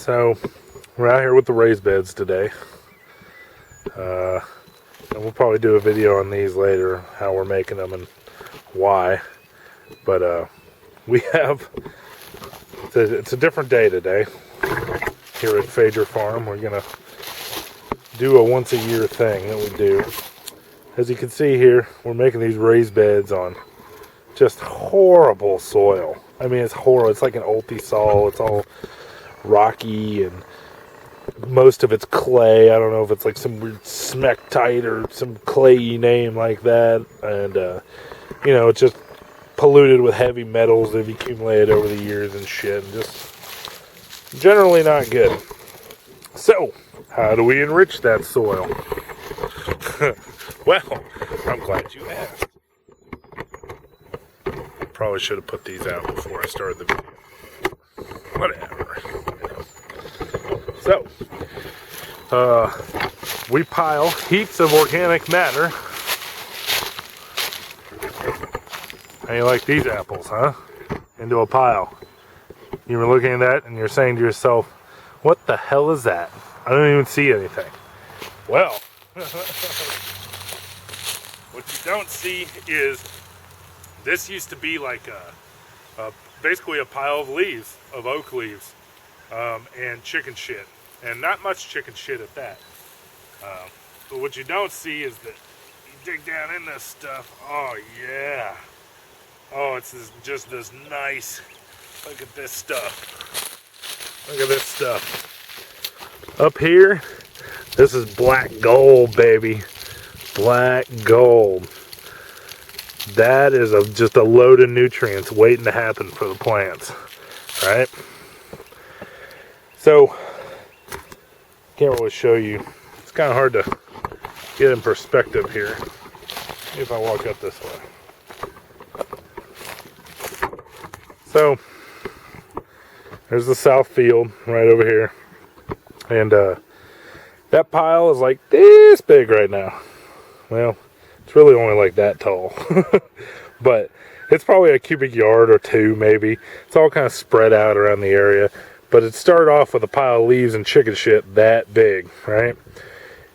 So we're out here with the raised beds today. And we'll probably do a video on these later, how we're making them and why. But we have, it's a different day today here at Phaedra Farm. We're going to do a once a year thing that we do. As you can see here, we're making these raised beds on just horrible soil. I mean, it's horrible. It's like an ulti-sol. It's all rocky and most of it's clay. I don't know if it's like some weird smectite or some clayey name like that. And, you know, it's just polluted with heavy metals that have accumulated over the years and shit. And just generally not good. So, how do we enrich that soil? Well, I'm glad you asked. Probably should have put these out before I started the video. Whatever. So, we pile heaps of organic matter. How you like these apples, huh? Into a pile. You were looking at that and you're saying to yourself, what the hell is that? I don't even see anything. Well, what you don't see is this used to be like basically a pile of leaves, of oak leaves, and chicken shit. And not much chicken shit at that. But what you don't see is that you dig down in this stuff. Oh, yeah. Oh, it's just this nice. Look at this stuff. Look at this stuff. Up here, this is black gold, baby. Black gold. That is just a load of nutrients waiting to happen for the plants, right? So, can't really show you. It's kind of hard to get in perspective here. See if I walk up this way. So, there's the south field right over here. And that pile is like this big right now. Well, it's really only like that tall. But it's probably a cubic yard or two maybe. It's all kind of spread out around the area. But it started off with a pile of leaves and chicken shit that big, right?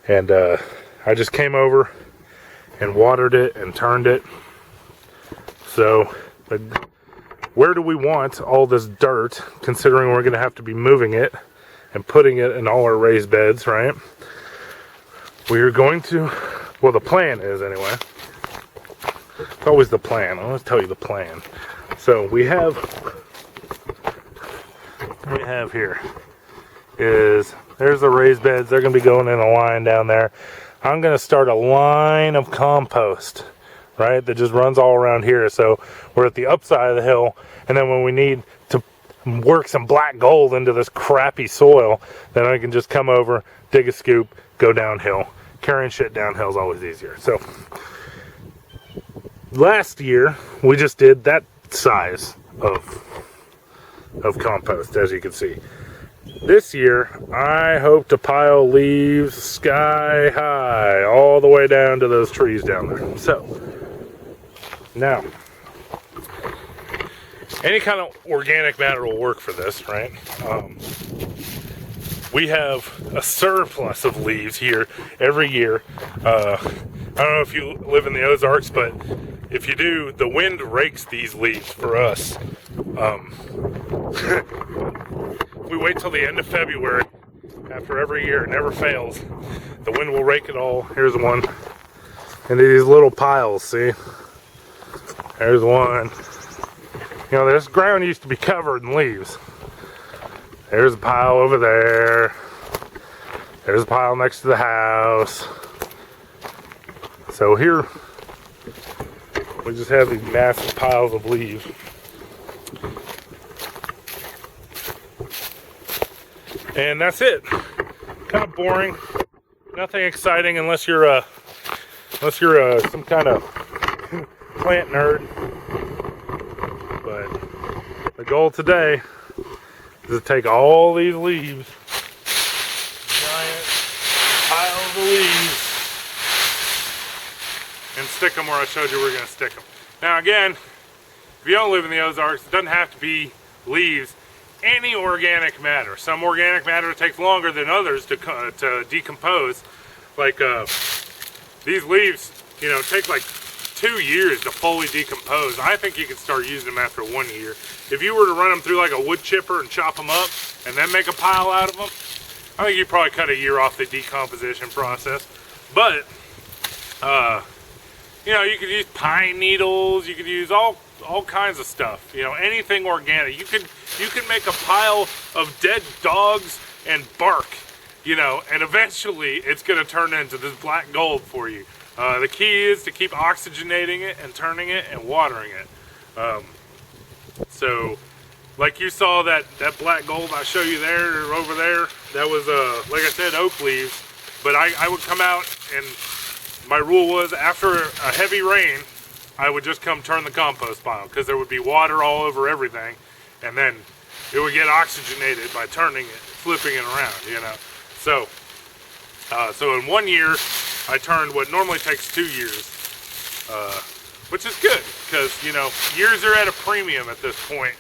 And I just came over and watered it and turned it. So, where do we want all this dirt, considering we're going to have to be moving it and putting it in all our raised beds, right? We're going to, well, the plan is anyway. It's always the plan. I'll just tell you the plan. So we have here is, there's the raised beds. They're going to be going in a line down there. I'm going to start a line of compost, right, that just runs all around here. So we're at the upside of the hill, and then when we need to work some black gold into this crappy soil, then I can just come over, dig a scoop, go downhill. Carrying shit downhill is always easier. So last year we just did that size of compost, as you can see. This year I hope to pile leaves sky high all the way down to those trees down there. So now, any kind of organic matter will work for this, right? We have a surplus of leaves here every year. I don't know if you live in the Ozarks, but if you do, the wind rakes these leaves for us. We wait till the end of February, after every year, it never fails. The wind will rake it all. Here's one. Into these little piles, see? There's one. You know, this ground used to be covered in leaves. There's a pile over there. There's a pile next to the house. So here, we just have these massive piles of leaves. And that's it. Kind of boring. Nothing exciting unless you're some kind of plant nerd. But the goal today is to take all these leaves, giant piles of leaves, and stick them where I showed you we're going to stick them. Now again, if you don't live in the Ozarks, it doesn't have to be leaves. any organic matter. Some organic matter takes longer than others to decompose. Like these leaves, you know, take like 2 years to fully decompose. I think you can start using them after 1 year. If you were to run them through like a wood chipper and chop them up and then make a pile out of them, I think you'd probably cut 1 year off the decomposition process. But you know, you could use pine needles, you could use all kinds of stuff. You know, anything organic. You can make a pile of dead dogs and bark, you know, and eventually it's going to turn into this black gold for you. The key is to keep oxygenating it and turning it and watering it. So, like you saw that black gold I show you there, or over there, that was, like I said, oak leaves. But I would come out, and my rule was after a heavy rain, I would just come turn the compost pile, because there would be water all over everything, and then it would get oxygenated by turning it, flipping it around, you know. So, so in 1 year, I turned what normally takes 2 years, which is good, because, you know, years are at a premium at this point.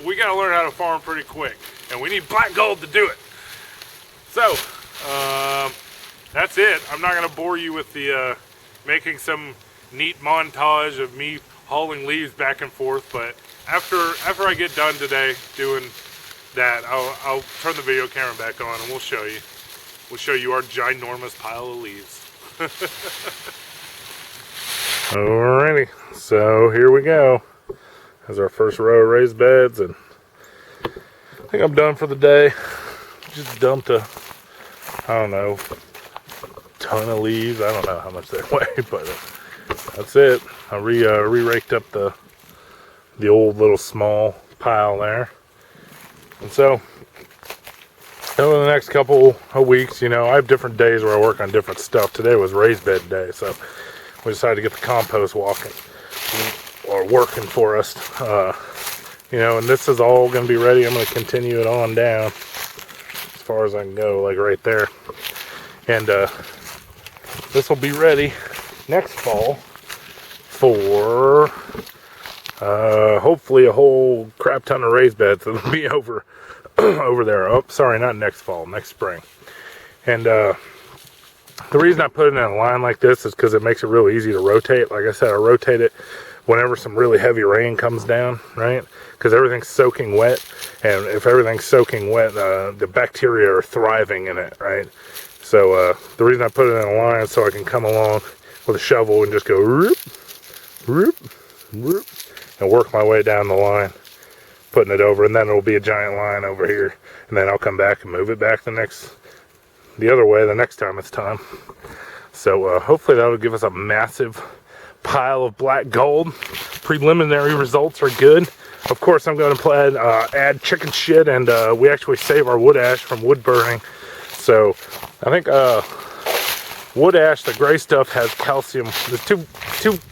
We got to learn how to farm pretty quick, and we need black gold to do it. So, that's it. I'm not going to bore you with the making some neat montage of me hauling leaves back and forth, but after I get done today doing that, I'll turn the video camera back on and we'll show you our ginormous pile of leaves. Alrighty, so here we go. There's our first row of raised beds, and I think I'm done for the day. Just dumped I don't know, ton of leaves. I don't know how much they weigh, but that's it. I re-raked up the old little small pile there. And so over the next couple of weeks, you know, I have different days where I work on different stuff. Today was raised bed day, so we decided to get the compost working for us. You know, and this is all going to be ready. I'm going to continue it on down as far as I can go, like right there. And this will be ready next fall for hopefully a whole crap ton of raised beds that'll be over there. Oh, sorry, not next fall, next spring. And the reason I put it in a line like this is because it makes it real easy to rotate. Like I said, I rotate it whenever some really heavy rain comes down, right? Because everything's soaking wet, and if everything's soaking wet, the bacteria are thriving in it, right? So the reason I put it in a line is so I can come along with a shovel and just go whoop, whoop, whoop, and work my way down the line, putting it over, and then it'll be a giant line over here, and then I'll come back and move it back the other way the next time it's time. So hopefully that'll give us a massive pile of black gold. Preliminary results are good. Of course, I'm going to add chicken shit, and we actually save our wood ash from wood burning. So I think wood ash, the gray stuff, has calcium. There's two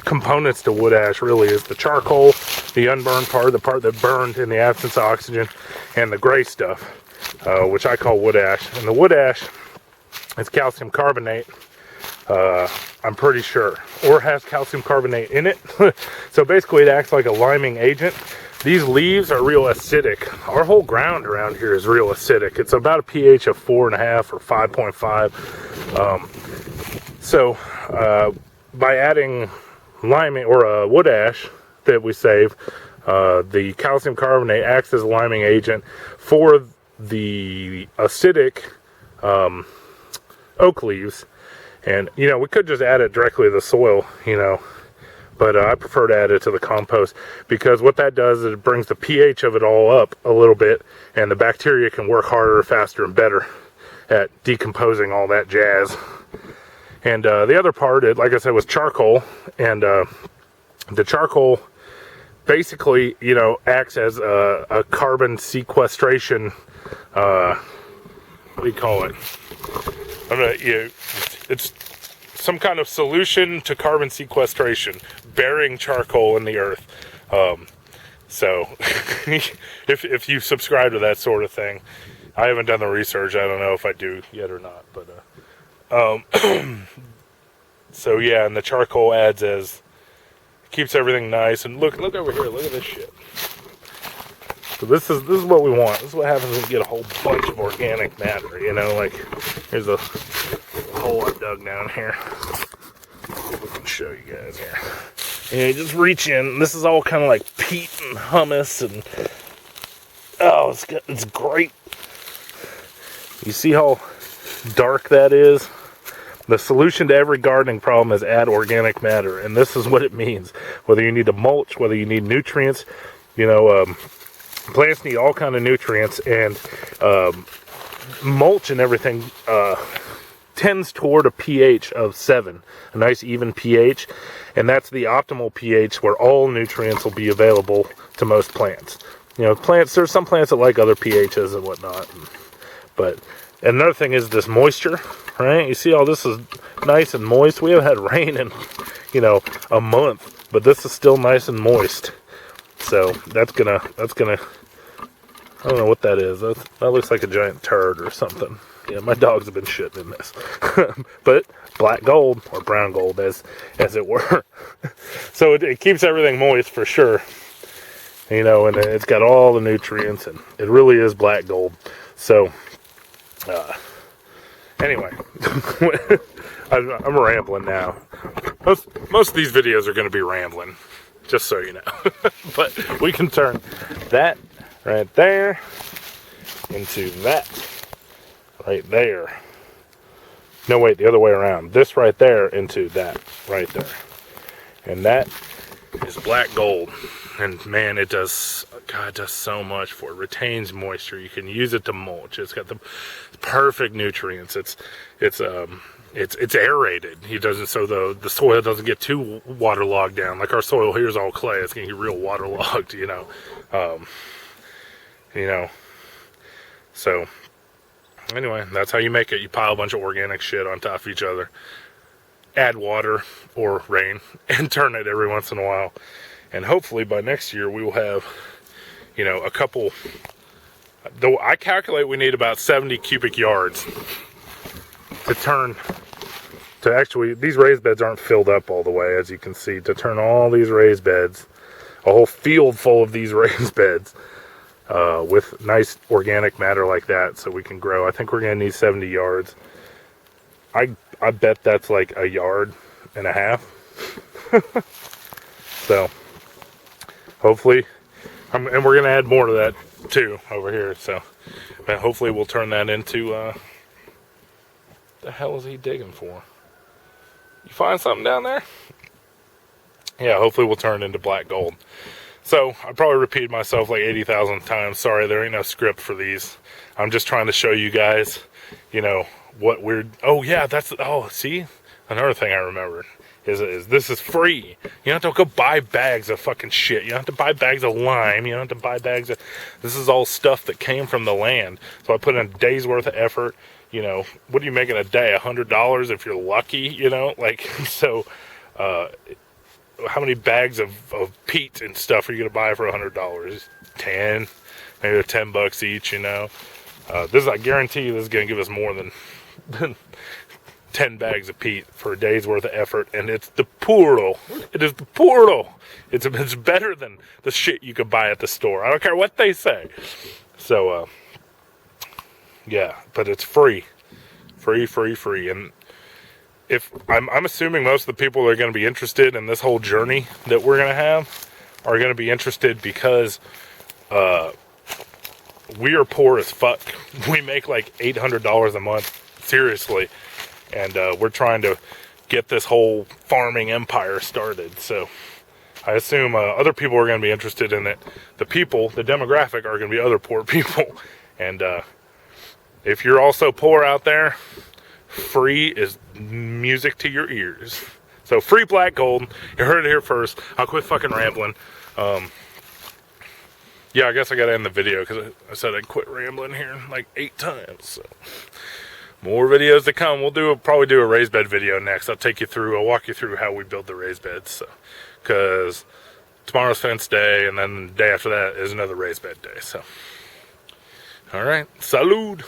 components to wood ash, really, is the charcoal, the unburned part, the part that burned in the absence of oxygen, and the gray stuff, which I call wood ash. And the wood ash is calcium carbonate, I'm pretty sure, or has calcium carbonate in it. So basically it acts like a liming agent. These leaves are real acidic. Our whole ground around here is real acidic. It's about a pH of 4.5 or 5.5. So by adding liming or wood ash that we save, the calcium carbonate acts as a liming agent for the acidic oak leaves. And, you know, we could just add it directly to the soil, you know, but I prefer to add it to the compost, because what that does is it brings the pH of it all up a little bit, and the bacteria can work harder, faster, and better at decomposing all that jazz. And the other part, like I said, was charcoal, and the charcoal basically, you know, acts as a carbon sequestration, what do you call it? It's some kind of solution to carbon sequestration, burying charcoal in the earth. So if you subscribe to that sort of thing, I haven't done the research. I don't know if I do yet or not, but so yeah, and the charcoal keeps everything nice. And look over here, look at this shit. So this is what we want. This is what happens when you get a whole bunch of organic matter, you know, like here's a hole I dug down here. We can show you guys here. And you just reach in. This is all kind of like peat and humus and oh, it's great. You see how dark that is? The solution to every gardening problem is add organic matter, and this is what it means. Whether you need to mulch, whether you need nutrients, you know, plants need all kind of nutrients, and mulch and everything tends toward a pH of 7, a nice even pH, and that's the optimal pH where all nutrients will be available to most plants. You know, there's some plants that like other pHs and whatnot, but another thing is this moisture, right? You see all this is nice and moist. We haven't had rain in, you know, a month, but this is still nice and moist. So that's gonna, I don't know what that is. That looks like a giant turd or something. Yeah, my dogs have been shitting in this. But black gold, or brown gold as it were. So it keeps everything moist for sure. You know, and it's got all the nutrients, and it really is black gold. So, anyway, I'm rambling now. Most of these videos are going to be rambling, just so you know. But we can turn that right there into that right there. No, wait, the other way around. This right there into that right there. And that is black gold. And man, it does, God, it does so much for it. Retains moisture. You can use it to mulch. It's got the perfect nutrients. It's aerated. He doesn't, so the soil doesn't get too waterlogged down. Like our soil here is all clay. It's gonna get real waterlogged, you know. So anyway, that's how you make it. You pile a bunch of organic shit on top of each other, add water or rain, and turn it every once in a while. And hopefully by next year we will have, you know, a couple, though I calculate we need about 70 cubic yards to turn, to actually, these raised beds aren't filled up all the way, as you can see, to turn all these raised beds, a whole field full of these raised beds, with nice organic matter like that, so we can grow. I think we're going to need 70 yards. I bet that's like a yard and a half. So hopefully, and we're going to add more to that too over here. So hopefully we'll turn that into, the hell is he digging for? You find something down there? Yeah, hopefully we'll turn it into black gold. So I probably repeated myself like 80,000 times. Sorry, there ain't no script for these. I'm just trying to show you guys, you know, what we're, oh yeah, see, another thing I remembered. Is this is free. You don't have to go buy bags of fucking shit. You don't have to buy bags of lime. You don't have to buy bags of... This is all stuff that came from the land. So I put in a day's worth of effort. You know, what are you making a day? $100 if you're lucky, you know? Like, so, how many bags of peat and stuff are you going to buy for $100? 10? Maybe they're $10 each, you know? I guarantee you this is going to give us more than 10 bags of peat for a day's worth of effort, and it's the puro. It is the puro. It's better than the shit you could buy at the store. I don't care what they say. So, yeah, but it's free. Free. And if I'm assuming most of the people that are going to be interested in this whole journey that we're going to have are going to be interested because we are poor as fuck. We make like $800 a month, seriously. And we're trying to get this whole farming empire started. So I assume other people are going to be interested in it. The demographic are going to be other poor people. And if you're also poor out there, free is music to your ears. So free black gold. You heard it here first. I'll quit fucking rambling. Yeah, I guess I got to end the video because I said I'd quit rambling here like 8 times. So. More videos to come. We'll probably do a raised bed video next. I'll walk you through how we build the raised beds. So, because tomorrow's fence day, and then the day after that is another raised bed day. So, all right, salud.